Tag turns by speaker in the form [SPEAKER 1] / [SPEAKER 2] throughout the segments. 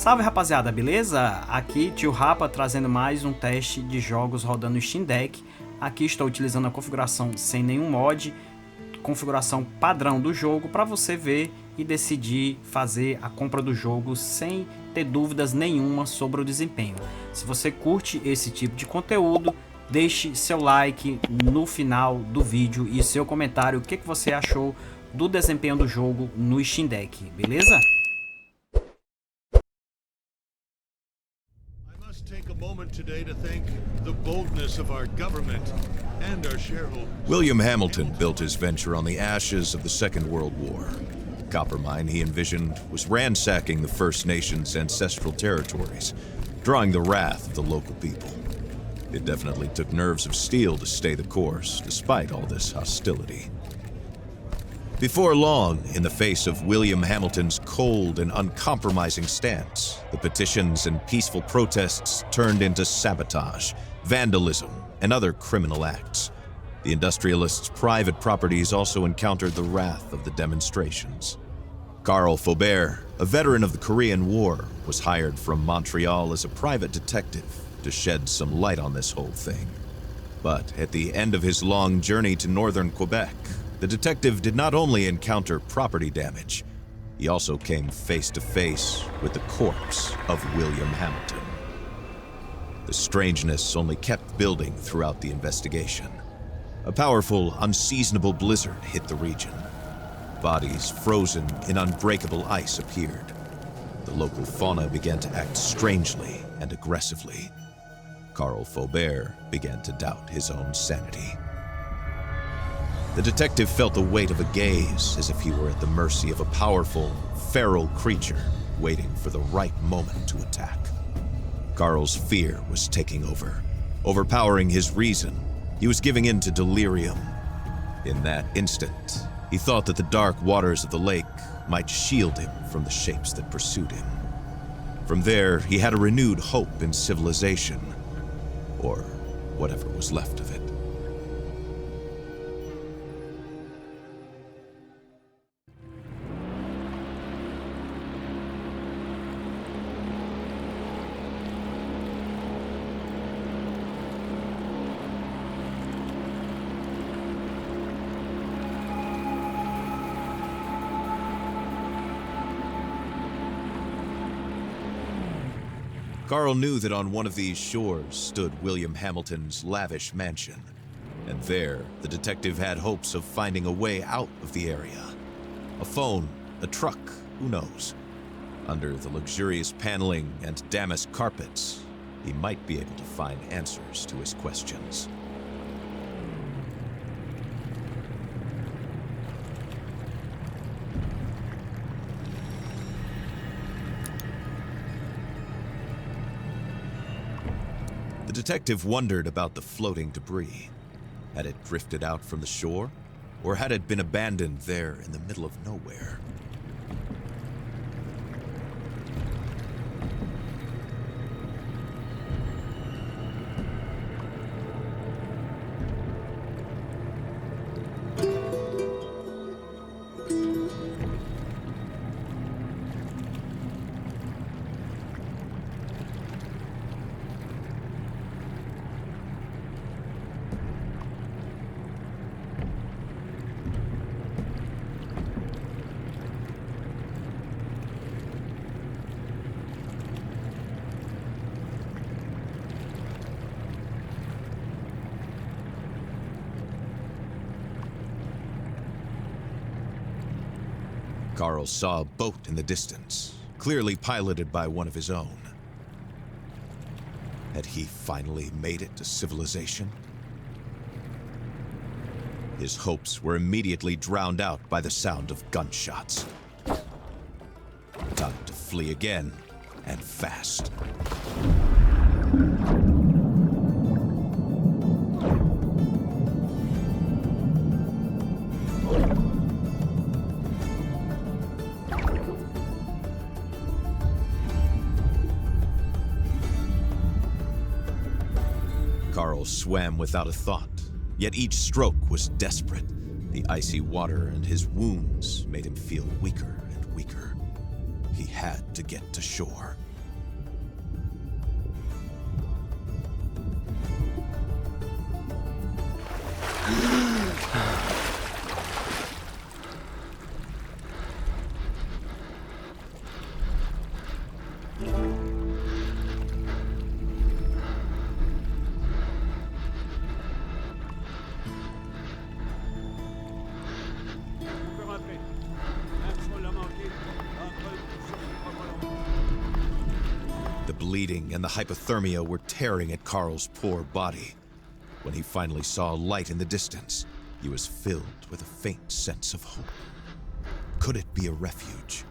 [SPEAKER 1] Salve rapaziada, beleza? Aqui tio Rapa trazendo mais um teste de jogos rodando no Steam Deck. Aqui estou utilizando a configuração sem nenhum mod, configuração padrão do jogo, para você ver e decidir fazer a compra do jogo sem ter dúvidas nenhuma sobre o desempenho. Se você curte esse tipo de conteúdo, deixe seu like no final do vídeo e seu comentário, o que você achou do desempenho do jogo no Steam Deck, beleza?
[SPEAKER 2] Take a moment today to thank the boldness of our government and our shareholders.
[SPEAKER 3] William Hamilton built his venture on the ashes of the Second World War. The copper mine he envisioned was ransacking the First Nations' ancestral territories, drawing the wrath of the local people. It definitely took nerves of steel to stay the course, despite all this hostility. Before long, in the face of William Hamilton's cold and uncompromising stance, the petitions and peaceful protests turned into sabotage, vandalism, and other criminal acts. The industrialists' private properties also encountered the wrath of the demonstrations. Carl Faubert, a veteran of the Korean War, was hired from Montreal as a private detective to shed some light on this whole thing. But at the end of his long journey to northern Quebec, the detective did not only encounter property damage, he also came face to face with the corpse of William Hamilton. The strangeness only kept building throughout the investigation. A powerful, unseasonable blizzard hit the region. Bodies frozen in unbreakable ice appeared. The local fauna began to act strangely and aggressively. Carl Faubert began to doubt his own sanity. The detective felt the weight of a gaze, as if he were at the mercy of a powerful, feral creature waiting for the right moment to attack. Carl's fear was taking over, overpowering his reason. He was giving in to delirium. In that instant, he thought that the dark waters of the lake might shield him from the shapes that pursued him. From there, he had a renewed hope in civilization, or whatever was left of it. Carl knew that on one of these shores stood William Hamilton's lavish mansion, and there the detective had hopes of finding a way out of the area. A phone, a truck, who knows? Under the luxurious paneling and damask carpets, he might be able to find answers to his questions. The detective wondered about the floating debris. Had it drifted out from the shore, or had it been abandoned there in the middle of nowhere? Carl saw a boat in the distance, clearly piloted by one of his own. Had he finally made it to civilization? His hopes were immediately drowned out by the sound of gunshots. Time to flee again, and fast. Carl swam without a thought, yet each stroke was desperate. The icy water and his wounds made him feel weaker and weaker. He had to get to shore. bleeding and the hypothermia were tearing at Carl's poor body. When he finally saw a light in the distance, he was filled with a faint sense of hope. Could it be a refuge?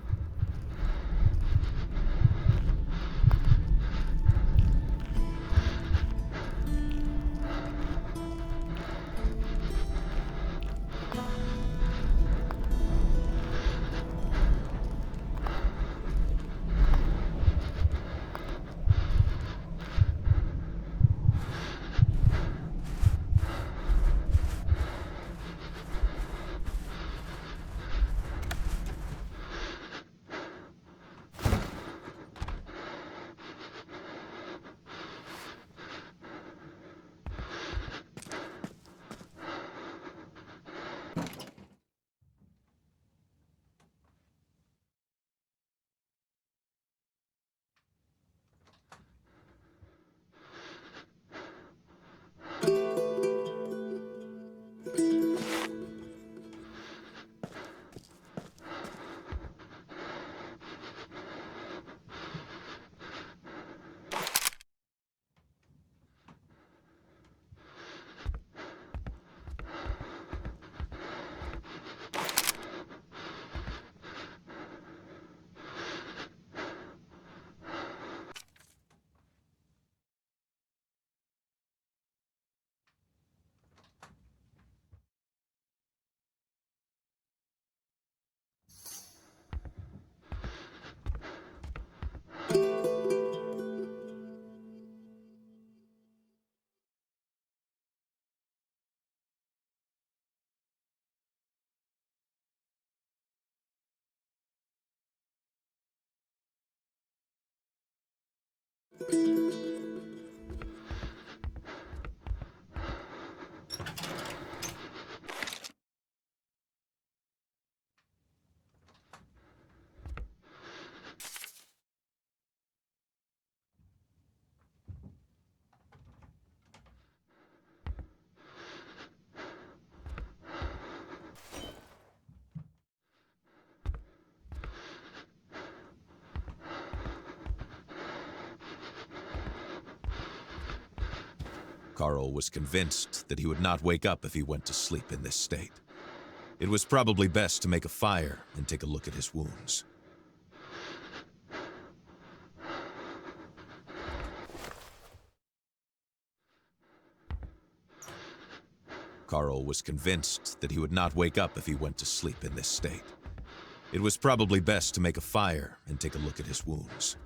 [SPEAKER 3] Carl was convinced that he would not wake up if he went to sleep in this state. It was probably best to make a fire and take a look at his wounds. Carl was convinced that he would not wake up if he went to sleep in this state. It was probably best to make a fire and take a look at his wounds.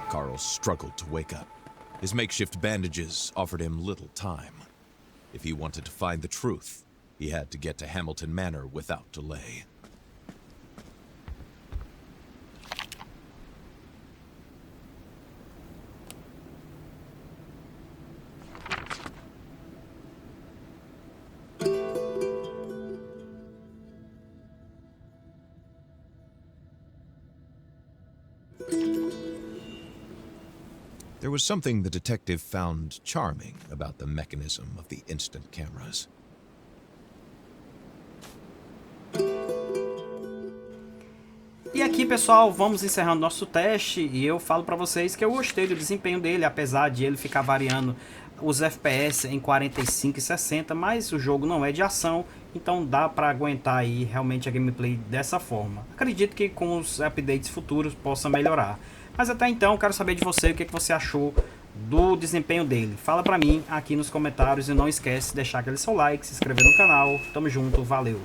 [SPEAKER 3] Carl struggled to wake up. His makeshift bandages offered him little time. If he wanted to find the truth, he had to get to Hamilton Manor without delay. There was something the detective found charming about the mechanism of the instant cameras.
[SPEAKER 1] E aqui, pessoal, vamos encerrando nosso teste e eu falo pra vocês que eu gostei do desempenho dele, apesar de ele ficar variando os FPS em 45 e 60, mas o jogo não é de ação, então dá pra aguentar aí realmente a gameplay dessa forma. Acredito que com os updates futuros possa melhorar. Mas até então, quero saber de você o que você achou do desempenho dele? Fala pra mim aqui nos comentários e não esquece de deixar aquele seu like, se inscrever no canal. Tamo junto, valeu!